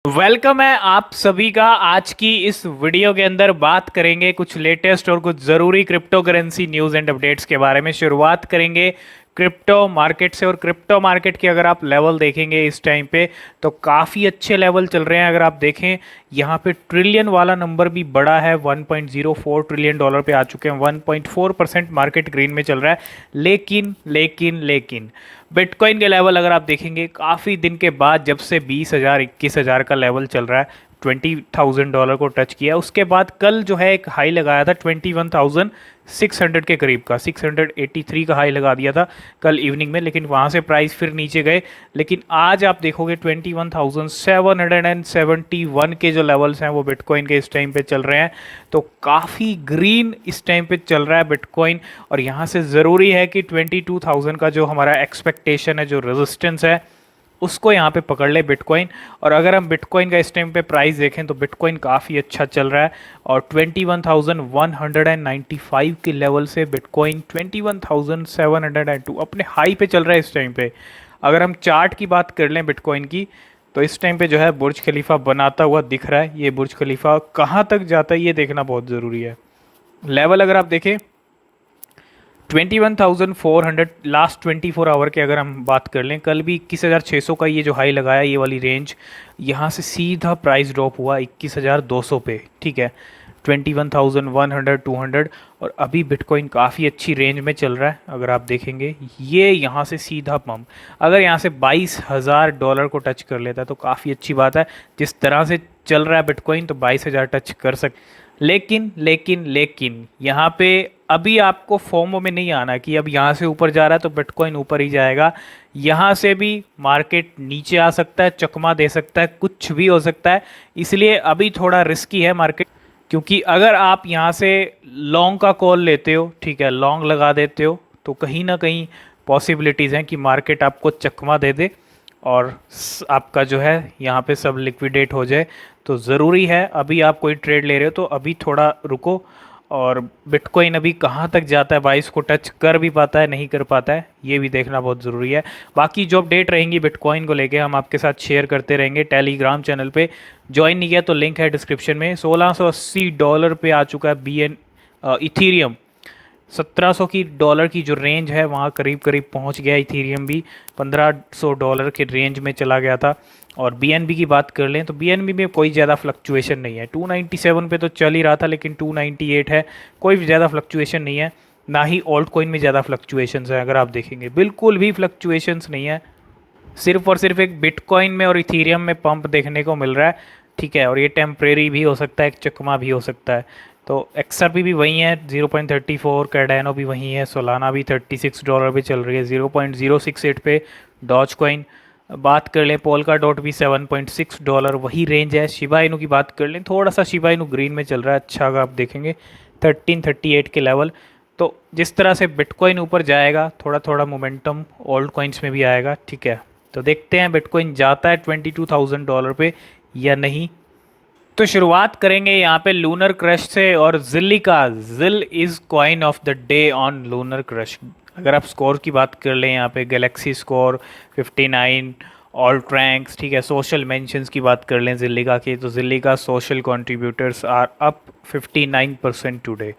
Welcome है आप सभी का। आज की इस वीडियो के अंदर बात करेंगे कुछ लेटेस्ट और कुछ ज़रूरी crypto currency news and updates के बारे में। शुरुआत करेंगे क्रिप्टो मार्केट से। और क्रिप्टो मार्केट की अगर आप लेवल देखेंगे इस टाइम पे तो काफ़ी अच्छे लेवल चल रहे हैं। अगर आप देखें यहाँ पे ट्रिलियन वाला नंबर भी बड़ा है, 1.04 ट्रिलियन डॉलर पे आ चुके हैं। 1.4% मार्केट ग्रीन में चल रहा है। लेकिन बिटकॉइन के लेवल अगर आप देखेंगे काफ़ी दिन के बाद, जब से 20,000 21,000 का लेवल चल रहा है, $20,000 को टच किया। उसके बाद कल जो है एक हाई लगाया था 21,600 के करीब का, 683 का हाई लगा दिया था कल इवनिंग में। लेकिन वहाँ से प्राइस फिर नीचे गए। लेकिन आज आप देखोगे 21,771 के जो लेवल्स हैं वो बिटकॉइन के इस टाइम पे चल रहे हैं। तो काफ़ी ग्रीन इस टाइम पे चल रहा है बिटकॉइन। और यहाँ से ज़रूरी है कि 22,000 का जो हमारा एक्सपेक्टेशन है, जो रेजिस्टेंस है, उसको यहाँ पे पकड़ ले बिटकॉइन। और अगर हम बिटकॉइन का इस टाइम पे प्राइस देखें तो बिटकॉइन काफ़ी अच्छा चल रहा है। और 21,195 के लेवल से बिटकॉइन 21,702 अपने हाई पे चल रहा है इस टाइम पे। अगर हम चार्ट की बात कर लें बिटकॉइन की, तो इस टाइम पे जो है बुर्ज खलीफा बनाता हुआ दिख रहा है। ये बुर्ज खलीफा कहाँ तक जाता है ये देखना बहुत ज़रूरी है। लेवल अगर आप देखें 21,400 लास्ट 24 आवर के अगर हम बात कर लें, कल भी 21,600 का ये जो हाई लगाया, ये वाली रेंज, यहाँ से सीधा प्राइस ड्रॉप हुआ 21,200 पे। ठीक है, 21,100 200। और अभी बिटकॉइन काफ़ी अच्छी रेंज में चल रहा है। अगर आप देखेंगे ये यहाँ से सीधा पम्प, अगर यहाँ से $22,000 को टच कर लेता है तो काफ़ी अच्छी बात है। जिस तरह से चल रहा है बिटकॉइन तो 22,000 टच कर लेकिन यहाँ पे अभी आपको फोमो में नहीं आना कि अब यहाँ से ऊपर जा रहा है तो बिटकॉइन ऊपर ही जाएगा। यहाँ से भी मार्केट नीचे आ सकता है, चकमा दे सकता है, कुछ भी हो सकता है। इसलिए अभी थोड़ा रिस्की है मार्केट, क्योंकि अगर आप यहाँ से लॉन्ग का कॉल लेते हो, ठीक है, लॉन्ग लगा देते हो, तो कहीं ना कहीं पॉसिबिलिटीज़ हैं कि मार्केट आपको चकमा दे दे और आपका जो है यहाँ पे सब लिक्विडेट हो जाए। तो ज़रूरी है अभी आप कोई ट्रेड ले रहे हो तो अभी थोड़ा रुको। और बिटकॉइन अभी कहाँ तक जाता है, 22 को टच कर भी पाता है, नहीं कर पाता है, ये भी देखना बहुत ज़रूरी है। बाकी जो अपडेट रहेंगी बिटकॉइन को लेके हम आपके साथ शेयर करते रहेंगे टेलीग्राम चैनल पे। ज्वाइन नहीं किया तो लिंक है डिस्क्रिप्शन में। $1,680 पे आ चुका है इथीरियम। 1,700 की डॉलर की जो रेंज है वहाँ करीब करीब पहुँच गया। इथीरियम भी $1,500 के रेंज में चला गया था। और बीएनबी की बात कर लें तो बीएनबी में कोई ज़्यादा फ्लक्चुएशन नहीं है। 297 पे तो चल ही रहा था, लेकिन 298 है, कोई ज़्यादा फ्लक्चुएशन नहीं है। ना ही ऑल्ट कॉइन में ज़्यादा फ्लक्चुएशंस है। अगर आप देखेंगे बिल्कुल भी फ्लक्चुएशंस नहीं है। सिर्फ और सिर्फ एक बिटकॉइन में और इथीरियम में पंप देखने को मिल रहा है। ठीक है, और ये टेम्परेरी भी हो सकता है, एक चकमा भी हो सकता है। तो एक्सआरपी भी वही है 0.34, कैडानो भी वही है, सोलाना भी $36 पे चल रही है, 0.068 पे डॉज कॉइन। बात कर लें पोल्का डॉट भी $7.6, वही रेंज है। शिबा इनू की बात कर लें, थोड़ा सा शिबा इनू ग्रीन में चल रहा है। अच्छा अगर आप देखेंगे 1338 के लेवल। तो जिस तरह से बिटकॉइन ऊपर जाएगा थोड़ा थोड़ा मोमेंटम ओल्ड कॉइन्स में भी आएगा। ठीक है, तो देखते हैं बिटकॉइन जाता है $22,000 पे या नहीं। तो शुरुआत करेंगे यहाँ पे लूनर क्रश से और जिली का। जिल is coin of the day on lunar crush. अगर आप स्कोर की बात कर लें यहाँ पे गैलेक्सी स्कोर 59, ऑल्ट रैंक्स, ठीक है, सोशल मेंशंस की बात कर लें जिलिका की, तो Zilliqa social contributors are up 59% today.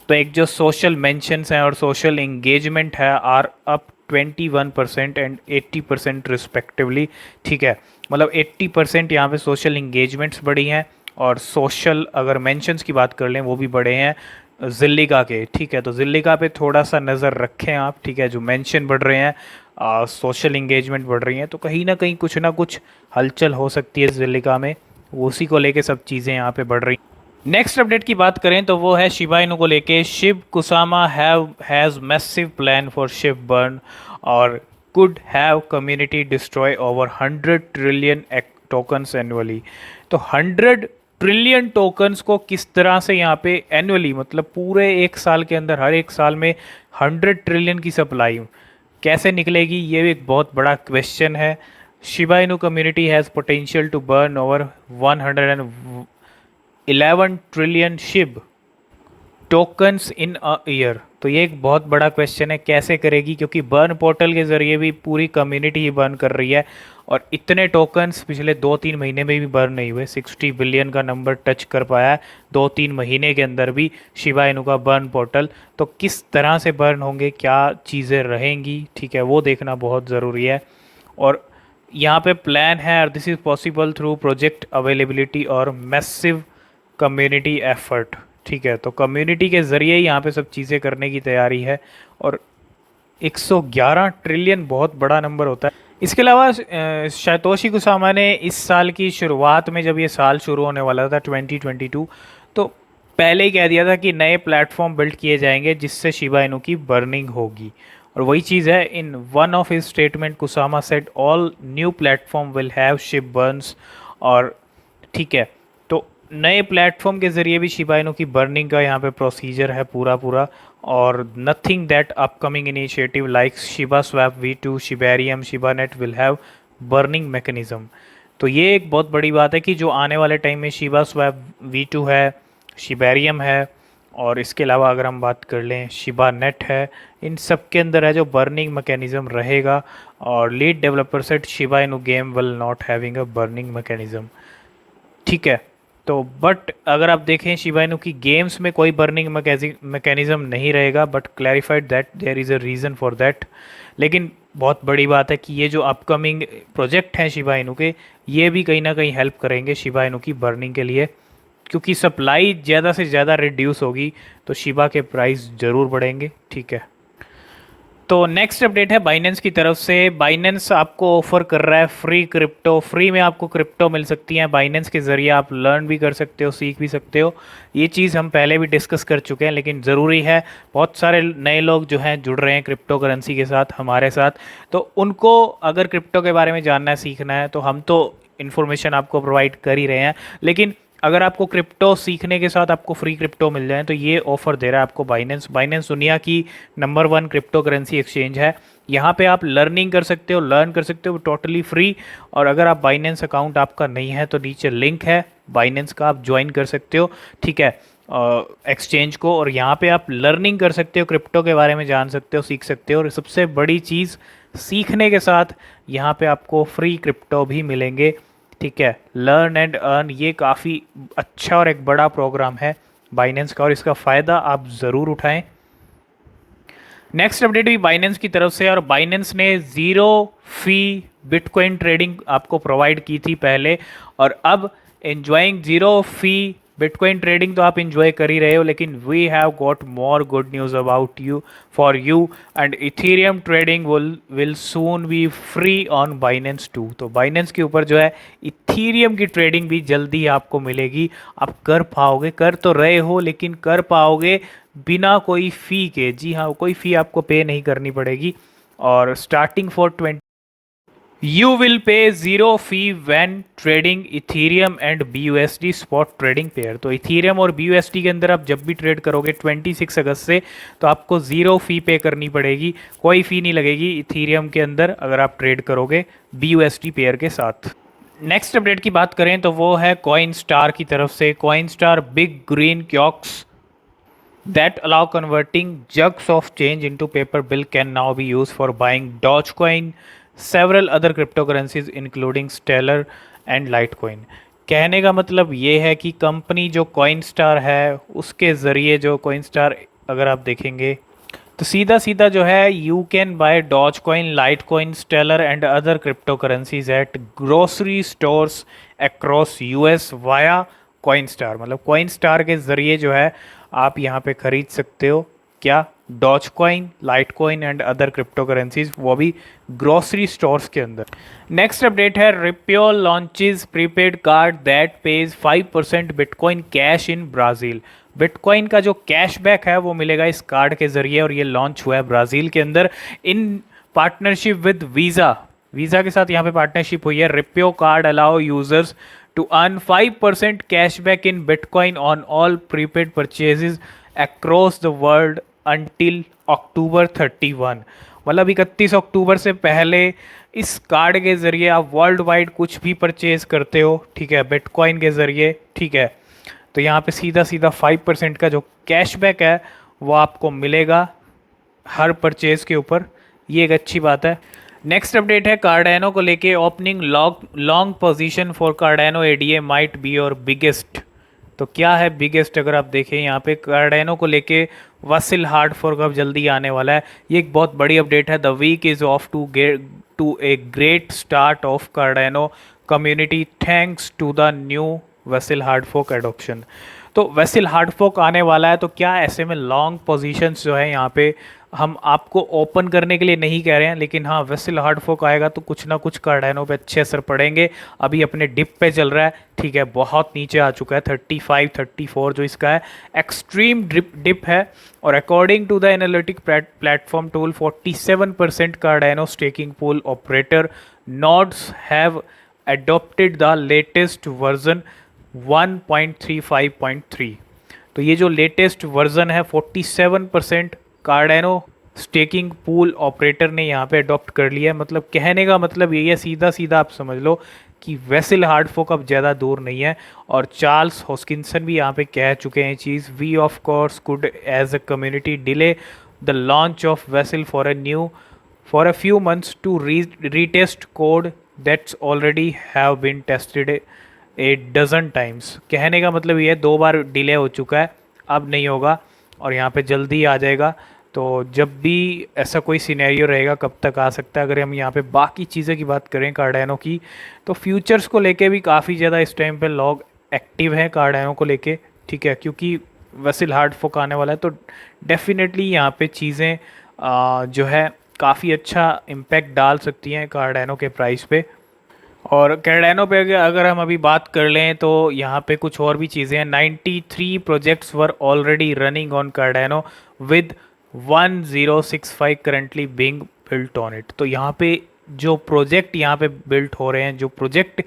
तो एक जो सोशल मेंशंस हैं और सोशल इंगेजमेंट है आर अप 21% एंड 80% रिस्पेक्टिवली। ठीक है, मतलब 80% यहाँ पे सोशल इंगेजमेंट्स बढ़ी हैं और सोशल अगर मेंशंस की बात कर लें वो भी बढ़े हैं जिल्लिका के। ठीक है, तो जिल्लिका पे थोड़ा सा नज़र रखें आप। ठीक है, जो मेंशन बढ़ रहे हैं, सोशल इंगेजमेंट बढ़ रही हैं, तो कहीं ना कहीं कुछ ना कुछ हलचल हो सकती है जिल्लिका में। उसी को लेके सब चीज़ें यहाँ पे बढ़ रही हैं। नेक्स्ट अपडेट की बात करें तो वो है शिबा इनू को लेके। Shib Kusama has massive plan for Shib burn और could have community destroy over 100 trillion tokens annually. तो 100 ट्रिलियन टोकन्स को किस तरह से यहाँ पे एनुअली, मतलब पूरे एक साल के अंदर, हर एक साल में 100 ट्रिलियन की सप्लाई कैसे निकलेगी, ये भी एक बहुत बड़ा क्वेश्चन है। Shiba Inu community has potential to burn over 111 trillion Shib. Tokens in a year. तो ये एक बहुत बड़ा क्वेश्चन है, कैसे करेगी, क्योंकि बर्न पोर्टल के ज़रिए भी पूरी कम्युनिटी ही बर्न कर रही है और इतने टोकन्स पिछले 2-3 महीने में भी बर्न नहीं हुए। 60 बिलियन का नंबर टच कर पाया है 2-3 महीने के अंदर भी शिबा इनू का बर्न पोर्टल। तो किस तरह से बर्न होंगे, क्या चीज़ें रहेंगी, ठीक है, वो देखना बहुत ज़रूरी है। और यहाँ पे प्लान है, और this is possible through project availability और मैसिव कम्युनिटी एफर्ट। ठीक है, तो कम्युनिटी के ज़रिए ही यहाँ पे सब चीज़ें करने की तैयारी है। और 111 ट्रिलियन बहुत बड़ा नंबर होता है। इसके अलावा सातोशी कुसामा ने इस साल की शुरुआत में, जब ये साल शुरू होने वाला था 2022, तो पहले ही कह दिया था कि नए प्लेटफॉर्म बिल्ड किए जाएंगे जिससे शिबा इनू की बर्निंग होगी। और वही चीज़ है, in one of his statement Kusama said all new platform will have ship Burns. और ठीक है, तो नए प्लेटफॉर्म के ज़रिए भी शिबा इनू की बर्निंग का यहाँ पे प्रोसीजर है पूरा पूरा। और nothing that upcoming initiative like Shiba swap V2, Shibarium, Shiba net will have burning mechanism. तो ये एक बहुत बड़ी बात है कि जो आने वाले टाइम में शिबा स्वैप V2 है, शिबेरियम है, और इसके अलावा अगर हम बात कर लें शिबा नेट है, इन सब के अंदर है जो बर्निंग मैकेनिज्म रहेगा। और lead developer set Shiba Inu game will not having a burning mechanism. ठीक है, तो बट अगर आप देखें शिबा इनू की गेम्स में कोई बर्निंग मैकेनिज्म नहीं रहेगा, but clarified that there is a reason for that. लेकिन बहुत बड़ी बात है कि ये जो अपकमिंग प्रोजेक्ट हैं शिबा इनू के, ये भी कहीं ना कहीं हेल्प करेंगे शिबा इनू की बर्निंग के लिए, क्योंकि सप्लाई ज़्यादा से ज़्यादा रिड्यूस होगी तो शिबा के प्राइस ज़रूर बढ़ेंगे। ठीक है, तो नेक्स्ट अपडेट है बाइनेंस की तरफ से। बाइनेंस आपको ऑफर कर रहा है फ्री क्रिप्टो। फ्री में आपको क्रिप्टो मिल सकती हैं बाइनेंस के ज़रिए, आप लर्न भी कर सकते हो, सीख भी सकते हो। ये चीज़ हम पहले भी डिस्कस कर चुके हैं, लेकिन ज़रूरी है, बहुत सारे नए लोग जो हैं जुड़ रहे हैं क्रिप्टो करेंसी के साथ हमारे साथ। तो उनको अगर क्रिप्टो के बारे में जानना है, सीखना है, तो हम तो इन्फॉर्मेशन आपको प्रोवाइड कर ही रहे हैं, लेकिन अगर आपको क्रिप्टो सीखने के साथ आपको फ्री क्रिप्टो मिल जाए तो ये ऑफ़र दे रहा है आपको बाइनेंस। बाइनेंस दुनिया की नंबर 1 क्रिप्टो करेंसी एक्सचेंज है। यहाँ पे आप लर्निंग कर सकते हो, लर्न कर सकते हो टोटली फ्री। और अगर आप बाइनेंस अकाउंट आपका नहीं है तो नीचे लिंक है बाइनेंस का, आप ज्वाइन कर सकते हो। ठीक है, एक्सचेंज को, और यहाँ पे आप लर्निंग कर सकते हो, क्रिप्टो के बारे में जान सकते हो, सीख सकते हो। और सबसे बड़ी चीज़, सीखने के साथ यहाँ पे आपको फ्री क्रिप्टो भी मिलेंगे। ठीक है, लर्न एंड अर्न, ये काफ़ी अच्छा और एक बड़ा प्रोग्राम है बाइनेंस का, और इसका फ़ायदा आप ज़रूर उठाएं। नेक्स्ट अपडेट भी बाइनेंस की तरफ से, और बाइनेंस ने ज़ीरो फी बिटकॉइन ट्रेडिंग आपको प्रोवाइड की थी पहले, और अब enjoying zero fee bitcoin trading तो आप इंजॉय कर ही रहे हो, लेकिन we have got more good news about you for you and Ethereum trading will soon be free on Binance too. तो बाइनेंस के ऊपर जो है इथेरियम की ट्रेडिंग भी जल्दी आपको मिलेगी। आप कर पाओगे, कर तो रहे हो, लेकिन कर पाओगे बिना कोई फ़ी के। जी हाँ, कोई फ़ी आपको पे नहीं करनी पड़ेगी। और starting for 20 You will pay zero fee when trading Ethereum and BUSD spot trading pair। तो Ethereum और BUSD के अंदर आप जब भी ट्रेड करोगे 26 अगस्त से, तो आपको ज़ीरो फ़ी पे करनी पड़ेगी, कोई फ़ी नहीं लगेगी Ethereum के अंदर अगर आप ट्रेड करोगे BUSD पेयर के साथ। नेक्स्ट अपडेट की बात करें तो वो है कॉइन स्टार की तरफ से। Coin star big green kiosk that allow converting jugs of change into paper bill can now be used for buying Dogecoin, several other cryptocurrencies including Stellar and Litecoin। कहने का मतलब ये है कि कंपनी जो कॉइन स्टार है उसके ज़रिए, जो कॉइन स्टार अगर आप देखेंगे तो सीधा सीधा जो है you can buy Dogecoin, Litecoin, Stellar and other cryptocurrencies at grocery stores across US via Coinstar. मतलब कॉइन स्टार के ज़रिए जो है आप यहाँ पे ख़रीद सकते हो क्या, Dogecoin, Litecoin and other cryptocurrencies, वो भी ग्रोसरी स्टोर्स के अंदर। नेक्स्ट अपडेट है Ripio launches prepaid card that pays 5% bitcoin cash in Brazil. Bitcoin का जो कैशबैक है वो मिलेगा इस कार्ड के ज़रिए, और ये लॉन्च हुआ है ब्राज़ील के अंदर in partnership with Visa. Visa के साथ यहाँ पे पार्टनरशिप हुई है। Ripio card allow users to earn 5% cashback in Bitcoin on all prepaid purchases across the world until October 31। मतलब 31 अक्टूबर से पहले इस कार्ड के ज़रिए आप वर्ल्ड वाइड कुछ भी परचेज करते हो, ठीक है, बिटकॉइन के ज़रिए, ठीक है, तो यहाँ पे सीधा सीधा 5% का जो कैशबैक है वो आपको मिलेगा हर परचेज के ऊपर। ये एक अच्छी बात है। नेक्स्ट अपडेट है कार्डानो को लेके, opening long position for Cardano ADA might be your biggest. तो क्या है बिगेस्ट, अगर आप देखें यहाँ पे कार्डानो को लेके वसिल हार्ड फोर्क अब जल्दी आने वाला है। ये एक बहुत बड़ी अपडेट है। The week is off to a great start of Cardano community thanks to the new Vasil hard fork adoption. तो वैसिल हार्ड फोर्क आने वाला है, तो क्या ऐसे में लॉन्ग पोजीशंस जो है यहाँ पे हम आपको ओपन करने के लिए नहीं कह रहे हैं, लेकिन हाँ वैसिल हार्ड फोर्क आएगा तो कुछ ना कुछ कार्डानो पे अच्छे असर पड़ेंगे। अभी अपने डिप पे चल रहा है, ठीक है, बहुत नीचे आ चुका है 35 34 जो इसका है एक्सट्रीम डिप है। और according to the analytic platform tool 47% Cardano staking pool operator nodes have adopted the latest version 1.35.3। तो ये जो लेटेस्ट वर्जन है 47% कार्डानो स्टेकिंग पूल ऑपरेटर ने यहाँ पे अडॉप्ट कर लिया है। मतलब कहने का मतलब यही है, सीधा सीधा आप समझ लो कि वैसिल हार्ड फोर्क अब ज़्यादा दूर नहीं है। और चार्ल्स हॉस्किंसन भी यहाँ पे कह चुके हैं चीज़, we of course could as a community delay the launch of Vasil for a few months to retest code that's already have been tested a dozen times। कहने का मतलब ये है 2 बार डिले हो चुका है, अब नहीं होगा और यहाँ पे जल्दी आ जाएगा। तो जब भी ऐसा कोई सिनेरियो रहेगा कब तक आ सकता है। अगर हम यहाँ पे बाकी चीज़ें की बात करें कार्डानो की, तो फ्यूचर्स को लेके भी काफ़ी ज़्यादा इस टाइम पे लॉग एक्टिव है कार्डानो को लेके, ठीक है, क्योंकि वैसिल हार्ड फोर्क आने वाला है। तो डेफिनेटली यहाँ पे चीज़ें जो है काफ़ी अच्छा इम्पैक्ट डाल सकती हैं कार्डानो के प्राइस पे। और कार्डानो पे अगर हम अभी बात कर लें तो यहाँ पे कुछ और भी चीज़ें हैं। 93 projects were already running on Cardano with 1065 currently being built on it. तो यहाँ पे जो प्रोजेक्ट यहाँ पे बिल्ट हो रहे हैं, जो प्रोजेक्ट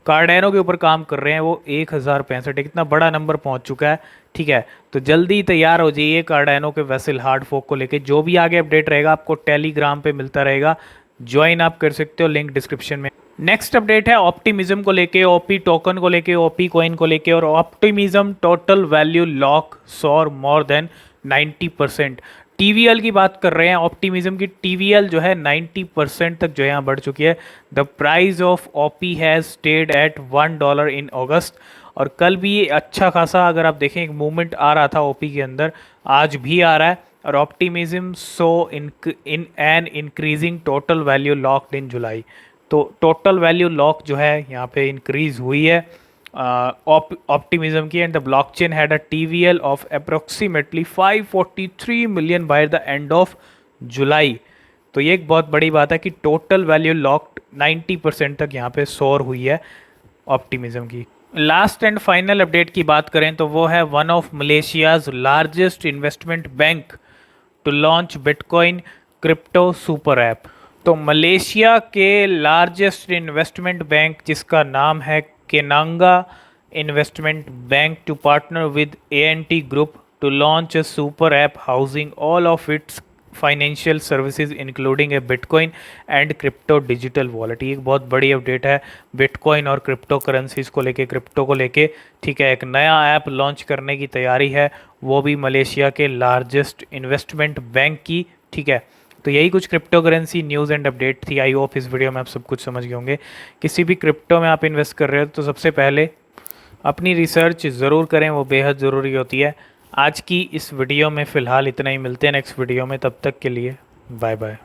कार्डानो के ऊपर काम कर रहे हैं, वो 1065 है। कितना बड़ा नंबर पहुंच चुका है, ठीक है। तो जल्दी तैयार हो जाइए कार्डानो के वैसिल हार्ड फोर्क को लेके। जो भी आगे अपडेट रहेगा आपको टेलीग्राम पे मिलता रहेगा, ज्वाइन आप कर सकते हो, लिंक डिस्क्रिप्शन में। नेक्स्ट अपडेट है ऑप्टिमिज्म को लेके, ओपी टोकन को लेके, ओपी कॉइन को लेके। और optimism total value lock soar more than 90%। TVL की बात कर रहे हैं, ऑप्टिमिज्म की टीवीएल जो है 90% तक जो है यहाँ बढ़ चुकी है। The price of OP has stayed at $1 इन अगस्त। और कल भी ये अच्छा खासा अगर आप देखें एक मूवमेंट आ रहा था ओपी के अंदर, आज भी आ रहा है। और Optimism so in an increasing total value locked in July. तो टोटल वैल्यू लॉक जो है यहाँ पे इंक्रीज हुई है ऑप्टिमिज्म की। And the blockchain had a TVL of approximately 543 million by the end of July. तो ये एक बहुत बड़ी बात है कि टोटल वैल्यू लॉक्ड 90% तक यहाँ पे सोर हुई है ऑप्टिमिज्म की। लास्ट एंड फाइनल अपडेट की बात करें तो वो है one of Malaysia's largest investment bank to launch bitcoin crypto super app. तो मलेशिया के लार्जेस्ट इन्वेस्टमेंट बैंक जिसका नाम है Kenanga investment bank to partner with ANT group to launch a super app housing all of its financial services including a bitcoin and crypto digital wallet. ये एक बहुत बड़ी update है bitcoin और crypto currencies को लेके, क्रिप्टो को लेके, ठीक है। एक नया ऐप लॉन्च करने की तैयारी है, वो भी मलेशिया के लार्जेस्ट इन्वेस्टमेंट बैंक की, ठीक है। तो यही कुछ cryptocurrency news and update थी। आई होप इस वीडियो में आप सब कुछ समझ गए होंगे। किसी भी क्रिप्टो में आप इन्वेस्ट कर रहे हो तो सबसे पहले अपनी रिसर्च ज़रूर करें, वो बेहद ज़रूरी होती है। आज की इस वीडियो में फ़िलहाल इतना ही, मिलते हैं नेक्स्ट वीडियो में, तब तक के लिए बाय बाय।